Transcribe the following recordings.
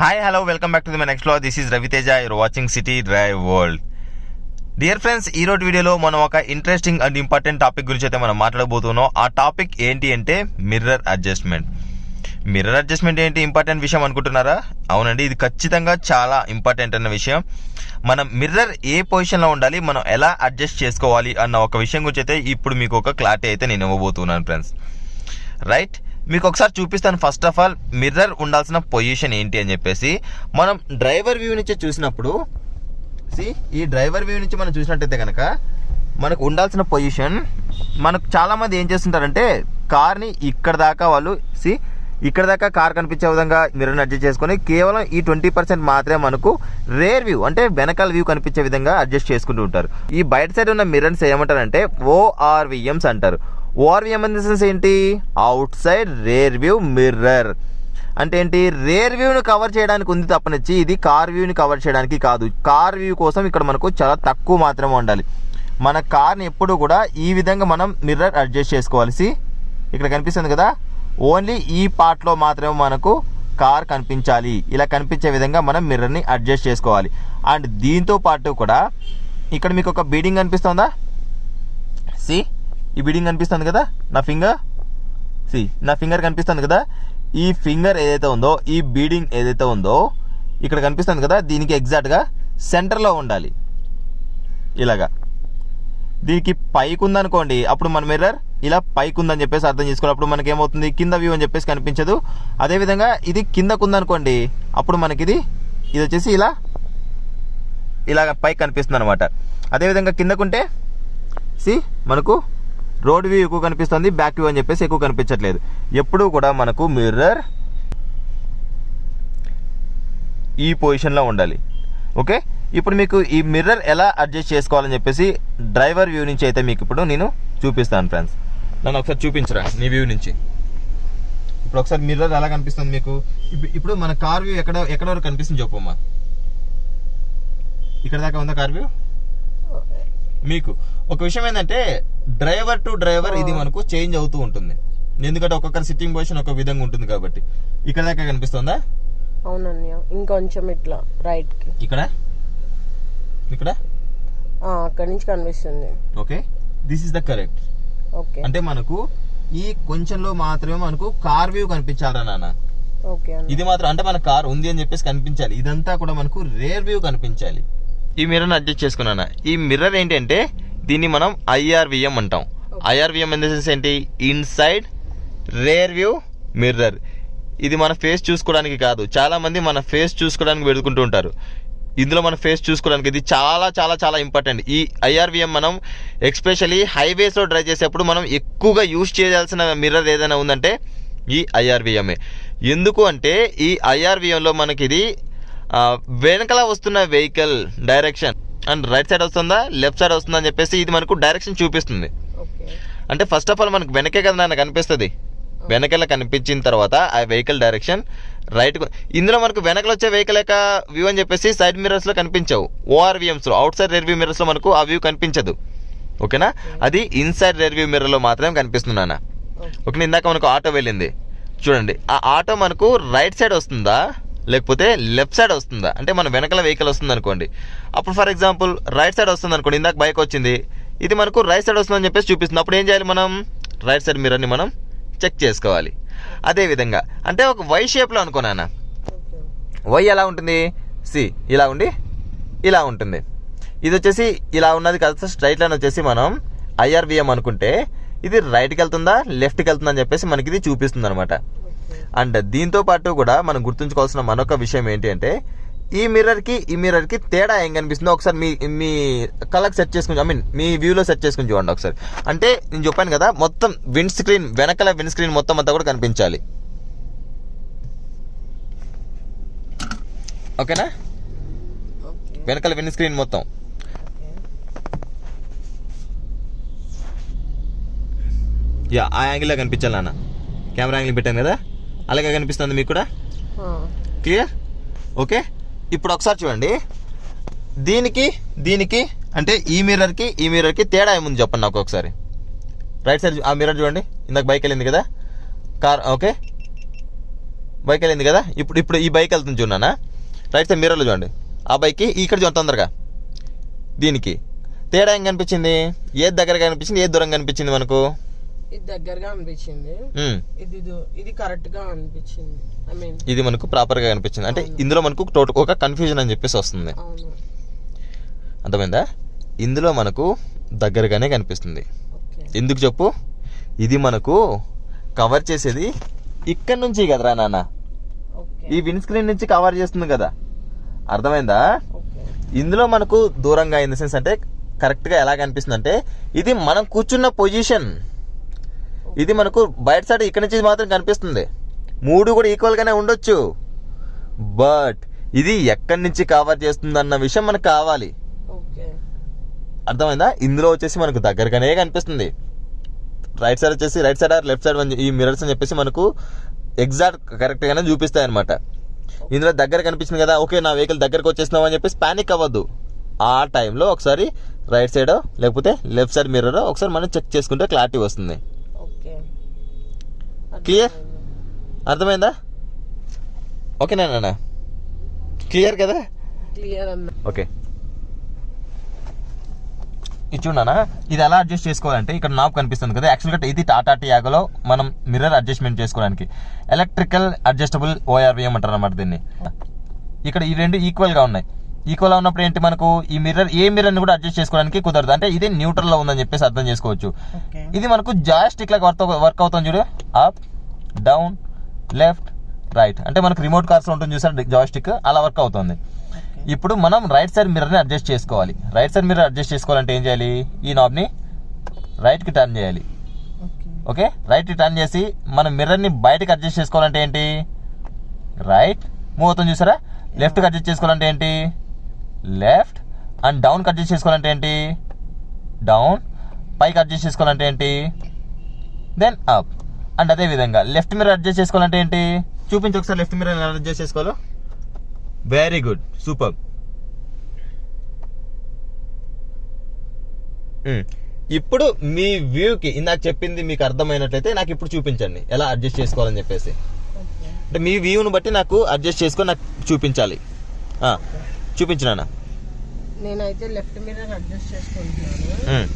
Hi, hello, welcome back to my next vlog. This is Ravi Teja. You're watching City Drive World. Dear friends, ఈ రోజు వీడియోలో మనం ఒక interesting and important topic గురించి అయితే మనం మాట్లాడబోతున్నాం. ఆ టాపిక్ ఏంటి అంటే మిర్రర్ అడ్జస్ట్మెంట్. మిర్రర్ అడ్జస్ట్మెంట్ ఏంటి ఇంపార్టెంట్ విషయం అనుకుంటున్నారా? అవునండి, ఇది ఖచ్చితంగా చాలా ఇంపార్టెంట్ అన్న విషయం. మనం మిర్రర్ ఏ పొజిషన్లో ఉండాలి, మనం ఎలా అడ్జస్ట్ చేసుకోవాలి అన్న ఒక విషయం గురించి అయితే ఇప్పుడు మీకు ఒక క్లారిటీ అయితే నేను ఇవ్వబోతున్నాను ఫ్రెండ్స్. రైట్, మీకు ఒకసారి చూపిస్తాను. ఫస్ట్ ఆఫ్ ఆల్ మిర్రర్ ఉండాల్సిన పొజిషన్ ఏంటి అని చెప్పేసి మనం డ్రైవర్ వ్యూ నుంచి చూసినప్పుడు ఈ డ్రైవర్ వ్యూ నుంచి మనం చూసినట్టయితే కనుక మనకు ఉండాల్సిన పొజిషన్, మనకు చాలామంది ఏం చేస్తుంటారంటే కార్ని ఇక్కడ దాకా వాళ్ళు ఇక్కడ దాకా కార్ కనిపించే విధంగా మిర్రర్ని అడ్జస్ట్ చేసుకొని కేవలం ఈ 20% మాత్రమే మనకు రేర్ వ్యూ అంటే వెనకాల వ్యూ కనిపించే విధంగా అడ్జస్ట్ చేసుకుంటూ ఉంటారు. ఈ బయట సైడ్ ఉన్న మిర్రర్స్ ఏమంటారంటే ORVMs అంటారు. ORVM ఇన్ ద సెన్స్ ఏంటి? Out side rear view mirror అంటే ఏంటి? రేర్ వ్యూని కవర్ చేయడానికి ఉంది తప్పనిచ్చి ఇది కార్ వ్యూని కవర్ చేయడానికి కాదు. కార్ వ్యూ కోసం ఇక్కడ మనకు చాలా తక్కువ మాత్రమే ఉండాలి. మన కార్ని ఎప్పుడు కూడా ఈ విధంగా మనం మిర్రర్ అడ్జస్ట్ చేసుకోవాలి. ఇక్కడ కనిపిస్తుంది కదా, ఓన్లీ ఈ పార్ట్లో మాత్రమే మనకు కార్ కనిపించాలి. ఇలా కనిపించే విధంగా మనం మిర్రర్ని అడ్జస్ట్ చేసుకోవాలి. అండ్ దీంతో పాటు కూడా ఇక్కడ మీకు ఒక బీడింగ్ కనిపిస్తుందా? ఈ బీడింగ్ కనిపిస్తుంది కదా, నా ఫింగర్ కనిపిస్తుంది కదా. ఈ ఫింగర్ ఏదైతే ఉందో, ఈ బీడింగ్ ఏదైతే ఉందో ఇక్కడ కనిపిస్తుంది కదా, దీనికి ఎగ్జాక్ట్గా సెంటర్లో ఉండాలి. ఇలాగా దీనికి పైకి ఉందనుకోండి, అప్పుడు మన మిర్రర్ ఇలా పైకి ఉందని చెప్పేసి అర్థం చేసుకోవాలి. అప్పుడు మనకి ఏమవుతుంది, కింద వ్యూ అని చెప్పేసి కనిపించదు. అదేవిధంగా ఇది కిందకు ఉందనుకోండి, అప్పుడు మనకి ఇది వచ్చేసి ఇలాగ పైకి కనిపిస్తుంది అనమాట. అదేవిధంగా కిందకుంటే మనకు రోడ్ వ్యూ ఎక్కువ కనిపిస్తుంది, బ్యాక్ వ్యూ అని చెప్పేసి ఎక్కువ కనిపించట్లేదు. ఎప్పుడూ కూడా మనకు మిర్రర్ ఈ పొజిషన్లో ఉండాలి. ఓకే, ఇప్పుడు మీకు ఈ మిర్రర్ ఎలా అడ్జస్ట్ చేసుకోవాలని చెప్పేసి డ్రైవర్ వ్యూ నుంచి అయితే మీకు ఇప్పుడు నేను చూపిస్తాను ఫ్రెండ్స్. నన్ను ఒకసారి చూపించరా నీ వ్యూ నుంచి. ఇప్పుడు ఒకసారి మిర్రర్ ఎలా కనిపిస్తుంది మీకు. ఇప్పుడు మన కార్ వ్యూ ఎక్కడ వరకు కనిపిస్తుంది చెప్పమ్మా. ఇక్కడ దాకా ఉందా కార్ వ్యూ? మీకు ఒక విషయం ఏంటంటే డ్రైవర్ టు డ్రైవర్ ఇది మనకు చేంజ్ అవుతూ ఉంటుంది. ఎందుకంటే ఒక్కొక్కరి సిట్టింగ్ పొజిషన్ ఒక విధంగా ఉంటుంది కాబట్టి. ఇక్కడ దాకా కనిపిస్తుందా? అవునండి, ఇంకొంచెం ఇట్లా రైట్ కి ఇక్కడ అక్కడి నుంచి కనిపిస్తుంది. Okay, this is the correct. Okay, అంటే మనకు ఈ కొంచెంలో మాత్రమే మనకు కార్ వ్యూ కనిపించాలరా నాన్న. ఓకే, ఇది మాత్రం అంటే మన కార్ ఉంది అని చెప్పేసి కనిపించాలి. ఇదంతా కూడా మనకు రేర్ వ్యూ కనిపించాలి. ఈ మిర్రర్ని అడ్జస్ట్ చేసుకున్నాను. ఈ మిర్రర్ ఏంటంటే దీన్ని మనం IRVM అంటాం. IRVM ఇన్ ద సెన్స్ ఏంటి? Inside rear view mirror. ఇది మన ఫేస్ చూసుకోవడానికి కాదు. చాలా మంది మన ఫేస్ చూసుకోవడానికి వెతుకుంటూ ఉంటారు. ఇందులో మన ఫేస్ చూసుకోవడానికి ఇది చాలా చాలా చాలా ఇంపార్టెంట్. ఈ IRVM మనం ఎస్పెషల్లీ హైవేస్లో డ్రైవ్ చేసేప్పుడు మనం ఎక్కువగా యూజ్ చేయాల్సిన మిర్రర్ ఏదైనా ఉందంటే ఈ IRVMే. ఎందుకు అంటే ఈ IRVMలో మనకి ఇది వెనకలా వస్తున్న vehicle direction and right side వస్తుందా లెఫ్ట్ సైడ్ వస్తుందా అని చెప్పేసి ఇది మనకు డైరెక్షన్ చూపిస్తుంది. అంటే ఫస్ట్ ఆఫ్ ఆల్ మనకు వెనకే కదా నాకు కనిపిస్తుంది. వెనకలా కనిపించిన తర్వాత ఆ వెహికల్ డైరెక్షన్ రైట్. ఇందులో మనకు వెనకలు వచ్చే వెహికల్ యొక్క వ్యూ అని చెప్పేసి సైడ్ మిర్రర్స్లో కనిపించవు. ORVMస్లో అవుట్ సైడ్ రేర్ వ్యూ మిర్రర్స్లో మనకు ఆ వ్యూ కనిపించదు. ఓకేనా, అది ఇన్సైడ్ రేర్ వ్యూ మిర్రర్లో మాత్రమే కనిపిస్తున్నానా. ఓకే, ఇందాక మనకు ఆటో వెళ్ళింది చూడండి. ఆ ఆటో మనకు రైట్ సైడ్ వస్తుందా లేకపోతే లెఫ్ట్ సైడ్ వస్తుందా? అంటే మన వెనకాల వెహికల్ వస్తుంది అనుకోండి, అప్పుడు ఫర్ ఎగ్జాంపుల్ రైట్ సైడ్ వస్తుంది అనుకోండి. ఇందాక బైక్ వచ్చింది, ఇది మనకు రైట్ సైడ్ వస్తుందని చెప్పేసి చూపిస్తుంది. అప్పుడు ఏం చేయాలి, మనం రైట్ సైడ్ మిర్రర్ని మనం చెక్ చేసుకోవాలి. అదేవిధంగా అంటే ఒక వై షేప్లో అనుకోనా. వై ఎలా ఉంటుంది? ఇలా ఉండి ఇలా ఉంటుంది. ఇది వచ్చేసి ఇలా ఉన్నది కదా, స్ట్రైట్ లైన్ వచ్చేసి మనం IRVM అనుకుంటే ఇది రైట్కి వెళ్తుందా లెఫ్ట్కి వెళ్తుందా అని చెప్పేసి మనకి ఇది చూపిస్తుంది అనమాట. అండ్ దీంతో పాటు కూడా మనం గుర్తుంచుకోవాల్సిన మరొక విషయం ఏంటి అంటే ఈ మిర్రర్కి తేడా ఏం కనిపిస్తుందో ఒకసారి మీ కళ్ళకి సెట్ చేసుకుని మీ వ్యూలో సెట్ చేసుకుని చూడండి ఒకసారి. అంటే నేను చెప్పాను కదా, మొత్తం వెనకాల విండ్ స్క్రీన్ మొత్తం అంతా కూడా కనిపించాలి. ఓకేనా, వెనకాల విండ్ స్క్రీన్ మొత్తం. ఆ యాంగిల్లో కనిపించాలి నాన్న. కెమెరా యాంగిల్ పెట్టాను కదా, అలాగే కనిపిస్తుంది మీకు కూడా. క్లియర్? ఓకే, ఇప్పుడు ఒకసారి చూడండి. దీనికి అంటే ఈ మిర్రర్కి తేడా ఏముంది చెప్పండి నాకు ఒకసారి. రైట్ సైడ్ ఆ మిర్రర్ చూడండి, ఇందాక బైక్ వెళ్ళింది కదా కార్. ఓకే, బైక్ వెళ్ళింది కదా. ఇప్పుడు ఈ బైక్ వెళ్తుంది చూడనా, రైట్ సైడ్ మిర్రర్లో చూడండి. ఆ బైక్కి ఇక్కడ చూడండి తొందరగా. దీనికి తేడా ఏం కనిపించింది? ఏది దగ్గరగా కనిపించింది, ఏది దూరంగా కనిపించింది మనకు? ఇది దగ్గరగా అనిపించింది, ఇది కరెక్ట్ గా అనిపించింది. ఐ మీన్ ఇది మనకు ప్రాపర్ గా కనిపించింది. అంటే ఇందులో మనకు టోటల్ ఒక కన్ఫ్యూజన్ అని చెప్పేసి వస్తుంది. అర్థమైందా? ఇందులో మనకు దగ్గరగానే కనిపిస్తుంది. ఎందుకు చెప్పు? ఇది మనకు కవర్ చేసేది ఇక్కడ నుంచి కదరా నాన్న, ఈ విండ్ స్క్రీన్ నుంచి కవర్ చేస్తుంది కదా. అర్థమైందా? ఇందులో మనకు దూరంగా ఇన్ ద సెన్స్ అంటే కరెక్ట్ గా ఎలా కనిపిస్తుంది అంటే ఇది మనం కూర్చున్న పొజిషన్. ఇది మనకు బయట సైడ్ ఇక్కడ నుంచి మాత్రం కనిపిస్తుంది. మూడు కూడా ఈక్వల్ గానే ఉండొచ్చు, బట్ ఇది ఎక్కడి నుంచి కవర్ చేస్తుంది అన్న విషయం మనకు కావాలి. అర్థమైందా? ఇందులో వచ్చేసి మనకు దగ్గరగానే కనిపిస్తుంది. రైట్ సైడ్ వచ్చేసి right side or left side ఈ మిర్రర్స్ అని చెప్పేసి మనకు ఎగ్జాక్ట్ కరెక్ట్ గానే చూపిస్తాయి అనమాట. ఇందులో దగ్గర కనిపించింది కదా, ఓకే నా వెహికల్ దగ్గరకు వచ్చేసినాం అని చెప్పేసి పానిక్ అవ్వద్దు. ఆ టైంలో ఒకసారి రైట్ సైడ్ లేకపోతే లెఫ్ట్ సైడ్ మిర్రర్ ఒకసారి మనం చెక్ చేసుకుంటే క్లారిటీ వస్తుంది. క్లియర్? అర్థమైందా? ఓకేనా నాన్న? క్లియర్ కదా? ఓకే. ఇది చూడనా, ఇది ఎలా అడ్జస్ట్ చేసుకోవాలంటే ఇక్కడ నాబ్ కనిపిస్తుంది కదా. యాక్చువల్గా ఇది టాటా టియాగోలో మనం మిర్రర్ అడ్జస్ట్మెంట్ చేసుకోవడానికి ఎలక్ట్రికల్ అడ్జస్టబుల్ ఓఆర్విఎం అంటారు అన్నమాట దీన్ని. ఇక్కడ ఈ రెండు ఈక్వల్గా ఉన్నాయి. ఈక్వల్గా ఉన్నప్పుడు ఏంటి, మనకు ఈ మిర్రర్ ఏ మిర్రర్ని కూడా అడ్జస్ట్ చేసుకోవడానికి కుదరదు. అంటే ఇది న్యూట్రల్లో ఉందని చెప్పేసి అర్థం చేసుకోవచ్చు. ఇది మనకు జాయ్స్టిక్ లాగా వర్క్ అవుతుంది చూడు. అప్ డౌన్ లెఫ్ట్ రైట్ అంటే మనకు రిమోట్ కార్స్లో ఉంటుంది చూసారు జాయ్స్టిక్, అలా వర్క్ అవుతుంది. ఇప్పుడు మనం రైట్ సైడ్ మిర్రర్ని అడ్జస్ట్ చేసుకోవాలి. రైట్ సైడ్ మిర్రర్ అడ్జస్ట్ చేసుకోవాలంటే ఏం చేయాలి, ఈ నాబ్ని రైట్కి టర్న్ చేయాలి. ఓకే, రైట్కి టర్న్ చేసి మనం మిర్రర్ని బయటకి అడ్జస్ట్ చేసుకోవాలంటే ఏంటి, రైట్ మూవ్ అవుతుంది చూసారా. లెఫ్ట్కి అడ్జస్ట్ చేసుకోవాలంటే ఏంటి, లెఫ్ట్. అండ్ డౌన్కి అడ్జస్ట్ చేసుకోవాలంటే ఏంటి, డౌన్. పైకి అడ్జస్ట్ చేసుకోవాలంటే ఏంటి, దెన్ అప్. అండ్ అదే విధంగా లెఫ్ట్ మిర్రర్ అడ్జస్ట్ చేసుకోవాలంటే ఏంటి, చూపించి ఒకసారి లెఫ్ట్ మిర్రర్ ఎలా అడ్జస్ట్ చేసుకోవాలో. Very good, super. ఇప్పుడు మీ వ్యూకి ఇందాక చెప్పింది మీకు అర్థమైనట్లయితే నాకు ఇప్పుడు చూపించండి ఎలా అడ్జస్ట్ చేసుకోవాలని చెప్పేసి. అంటే మీ వ్యూని బట్టి నాకు అడ్జస్ట్ చేసుకొని నాకు చూపించాలి. చూపించినా నేనైతే లెఫ్ట్ మిర్రర్ అడ్జస్ట్ చేసుకుంటున్నాను.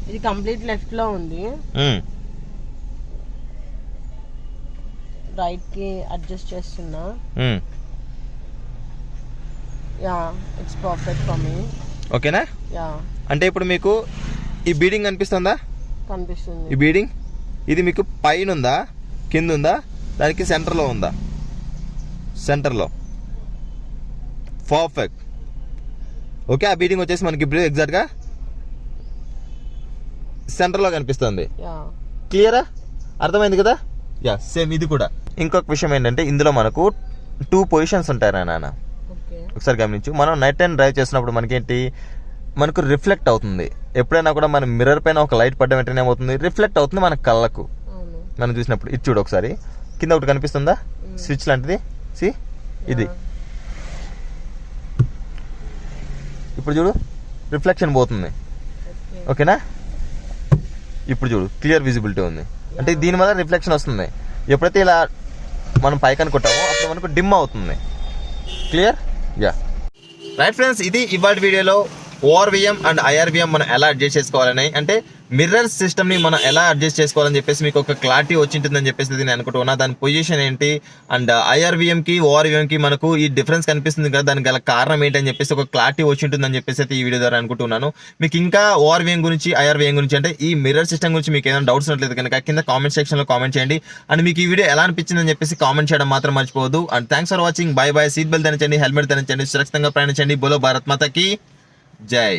ఇది కంప్లీట్ లెఫ్ట్ లో ఉంది. రైట్ కి అడ్జస్ట్ చేస్తున్నా. Yeah, it's perfect for me. ఓకేనా? యా. అంటే ఇప్పుడు మీకు ఈ బీడింగ్ కనిపిస్తుందా? కనిపిస్తుంది. ఈ బీడింగ్ ఇది మీకు పైన ఉందా, కింద ఉందా, దానికి సెంటర్లో ఉందా? సెంటర్లో. పర్ఫెక్ట్. ఓకే, ఆ బీడింగ్ వచ్చేసి మనకి ఇప్పుడు ఎగ్జాక్ట్గా సెంటర్లో కనిపిస్తుంది. క్లియరా? అర్థమైంది కదా? యా, సేమ్ ఇది కూడా. ఇంకొక విషయం ఏంటంటే ఇందులో మనకు 2 పొజిషన్స్ ఉంటాయి నాన్న. ఒకసారి గమనించు, మనం నైట్ టైం డ్రైవ్ చేసినప్పుడు మనకేంటి, మనకు రిఫ్లెక్ట్ అవుతుంది. ఎప్పుడైనా కూడా మన మిర్రర్ పైన ఒక లైట్ పడ్డ వెంటనే ఏమవుతుంది, రిఫ్లెక్ట్ అవుతుంది మన కళ్ళకు. మనం చూసినప్పుడు ఇది చూడు ఒకసారి, కింద ఒకటి కనిపిస్తుందా స్విచ్ లాంటిది, సి ఇది. ఇప్పుడు చూడు రిఫ్లెక్షన్ పోతుంది. ఓకేనా? ఇప్పుడు చూడు క్లియర్ విజిబిలిటీ ఉంది. అంటే దీని వల్ల రిఫ్లెక్షన్ వస్తుంది. ఎప్పుడైతే ఇలా మనం పైకి అనుకుంటామో అప్పుడు మనకు డిమ్ అవుతుంది. క్లియర్? యా. రైట్ ఫ్రెండ్స్, ఇది ఇవాళ వీడియోలో ఓఆర్విఎం అండ్ ఐఆర్విఎం మనం ఎలా అడ్జస్ట్ చేసుకోవాలని, అంటే మిర్రర్ సిస్టమ్ని మనం ఎలా అడ్జస్ట్ చేసుకోవాలని చెప్పేసి మీకు ఒక క్లారిటీ వచ్చింటుందని చెప్పేసి నేను అనుకుంటున్నా. దాని పొజిషన్ ఏంటి అండ్ ఐఆర్విఎంకి ఓఆర్విఎంకి మనకు ఈ డిఫరెన్స్ కనిపిస్తుంది కదా, దానికి గల కారణం ఏంటని చెప్పేసి ఒక క్లారిటీ వచ్చింటుందని చెప్పేసి అయితే ఈ వీడియో ద్వారా అనుకుంటున్నాను. మీకు ఇంకా ఓఆర్విఎం గురించి ఐఆర్విఎం గురించి అంటే ఈ మిర్రర్ సిస్టమ్ గురించి మీకు ఏదైనా డౌట్స్ ఉన్నట్లయితే కనుక కింద కామెంట్ సెక్షన్లో కామెంట్ చేయండి. అండ్ మీకు ఈ వీడియో ఎలా అనిపించిందని చెప్పేసి కామెంట్ చేయడం మాత్రం మర్చిపోవద్దు. And thanks for watching. By by. Seat belt ధరించండి, హెల్మెట్ ధరించండి, సురక్షితంగా ప్రయాణించండి. బోలో భారత్ మాతకి జై.